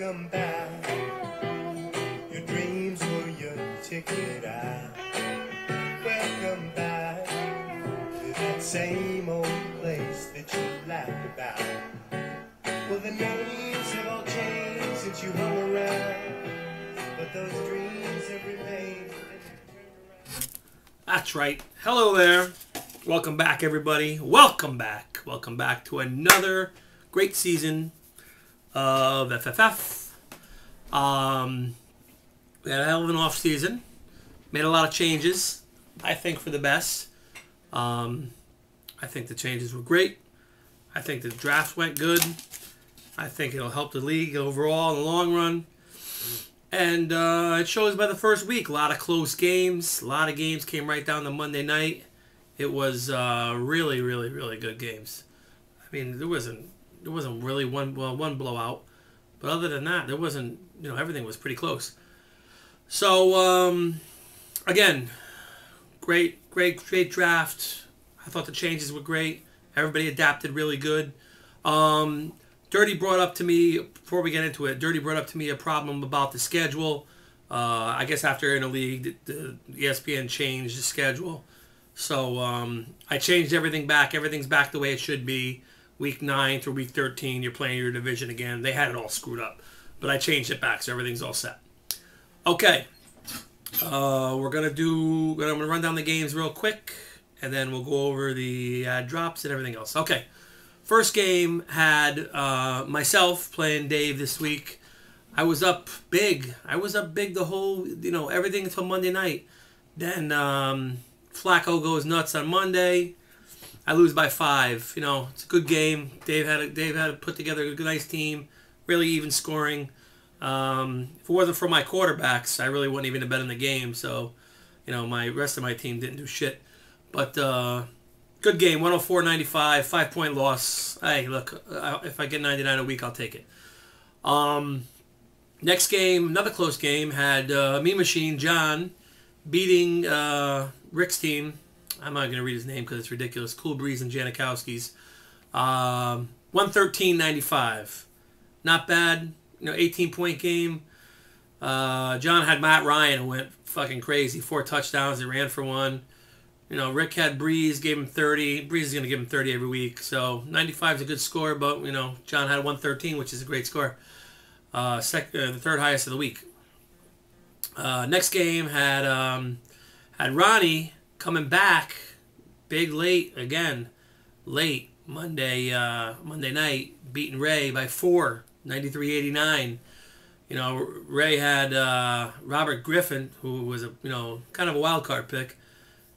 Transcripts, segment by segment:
Welcome back. Your dreams were your ticket out. Welcome back to that same old place that you laughed about. Well, the names have all changed since you hung around, but those dreams have remained. That's right. Hello there. Welcome back, everybody. Welcome back. Welcome back to another great season of FFF. We had a hell of an off season. Made a lot of changes. I think for the best. I think the changes were great. I think the draft went good. I think it'll help the league overall in the long run. And it shows by the first week. A lot of close games. A lot of games came right down to Monday night. It was really, really, really good games. I mean, there wasn't really one blowout, but other than that, there wasn't. Everything was pretty close. So again, great draft. I thought the changes were great. Everybody adapted really good. Dirty brought up to me, before we get into it, Dirty brought up to me a problem about the schedule. I guess after in the league, the ESPN changed the schedule. So I changed everything back. Everything's back the way it should be. Week 9 through week 13, you're playing your division again. They had it all screwed up. But I changed it back, so everything's all set. Okay. I'm going to run down the games real quick, and then we'll go over the drops and everything else. Okay. First game had myself playing Dave this week. I was up big. The whole, everything until Monday night. Then Flacco goes nuts on Monday. I lose by 5. It's a good game. Dave had to put together a nice team. Really even scoring. If it wasn't for my quarterbacks, I really wouldn't even have bet in the game. So, my rest of my team didn't do shit. But good game, 104-95, 5-point loss. Hey, look, if I get 99 a week, I'll take it. Next game, another close game, had Mean Machine John beating Rick's team. I'm not going to read his name because it's ridiculous. Cool Breeze and Janikowski's. 113-95. Not bad. 18-point game. John had Matt Ryan who went fucking crazy. 4 touchdowns. He ran for 1. Rick had Breeze, gave him 30. Breeze is going to give him 30 every week. So 95 is a good score, but, John had 113, which is a great score. The third highest of the week. Next game had Ronnie coming back big late again. Late Monday night, beating Ray by 4, 93-89. Ray had Robert Griffin, who was a kind of a wild card pick.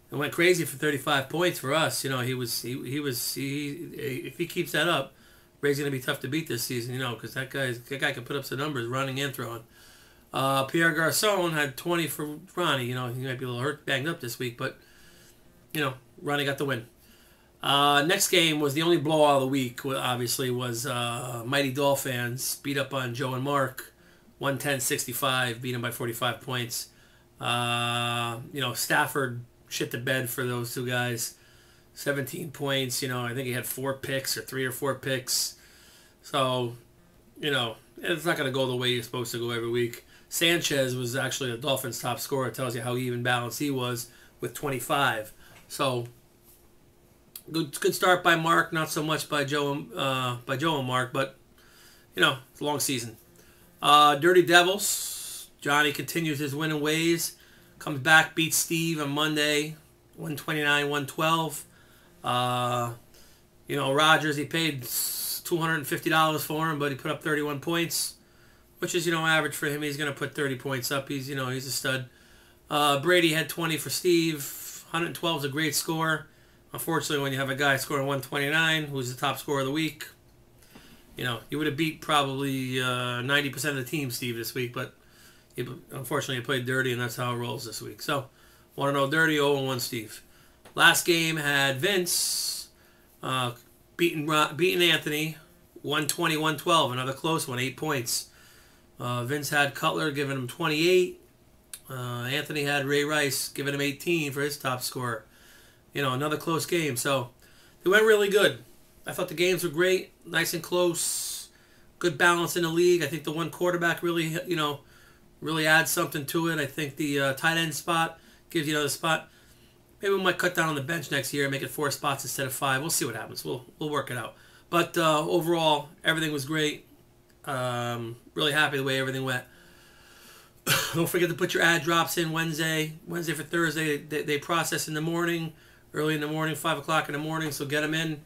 And went crazy for 35 points for us. If he keeps that up, Ray's gonna be tough to beat this season. Because that guy can put up some numbers running and throwing. Pierre Garcon had 20 for Ronnie. He might be a little hurt, banged up this week, but Ronnie got the win. Next game was the only blowout of the week. Obviously, was Mighty Dolphins beat up on Joe and Mark, 110-65, beat him by 45 points. Stafford shit the bed for those two guys. 17 points. I think he had 4 picks or 3 or 4 picks. So, it's not going to go the way it's supposed to go every week. Sanchez was actually the Dolphins' top scorer. It tells you how even balanced he was with 25. So, good start by Mark. Not so much by Joe and Mark, but it's a long season. Dirty Devils. Johnny continues his winning ways. Comes back, beats Steve on Monday, 129-112. Rogers, he paid $250 for him, but he put up 31 points, which is, average for him. He's going to put 30 points up. He's a stud. Brady had 20 for Steve. 112 is a great score. Unfortunately, when you have a guy scoring 129, who's the top scorer of the week, you would have beat probably 90% of the team, Steve, this week, but unfortunately, he played dirty, and that's how it rolls this week. So, want to know dirty, 0-1 Steve. Last game had Vince beating Anthony, 120-112, another close one, 8 points. Vince had Cutler giving him 28. Anthony had Ray Rice giving him 18 for his top scorer. Another close game. So, it went really good. I thought the games were great, nice and close. good balance in the league. I think the one quarterback really, really adds something to it. I think the tight end spot gives you another spot. Maybe we might cut down on the bench next year and make it 4 spots instead of 5. We'll see what happens. We'll work it out. But overall, everything was great. Really happy the way everything went. Don't forget to put your ad drops in Wednesday for Thursday. They process in the morning, early in the morning, 5 o'clock in the morning, so get them in.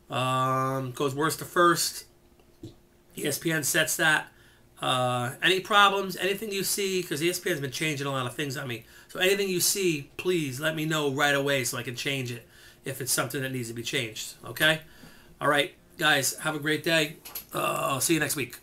Goes worst to first. ESPN sets that. Any problems, anything you see, because ESPN's been changing a lot of things on me. So anything you see, please let me know right away so I can change it if it's something that needs to be changed. Okay? All right, guys, have a great day. I'll see you next week.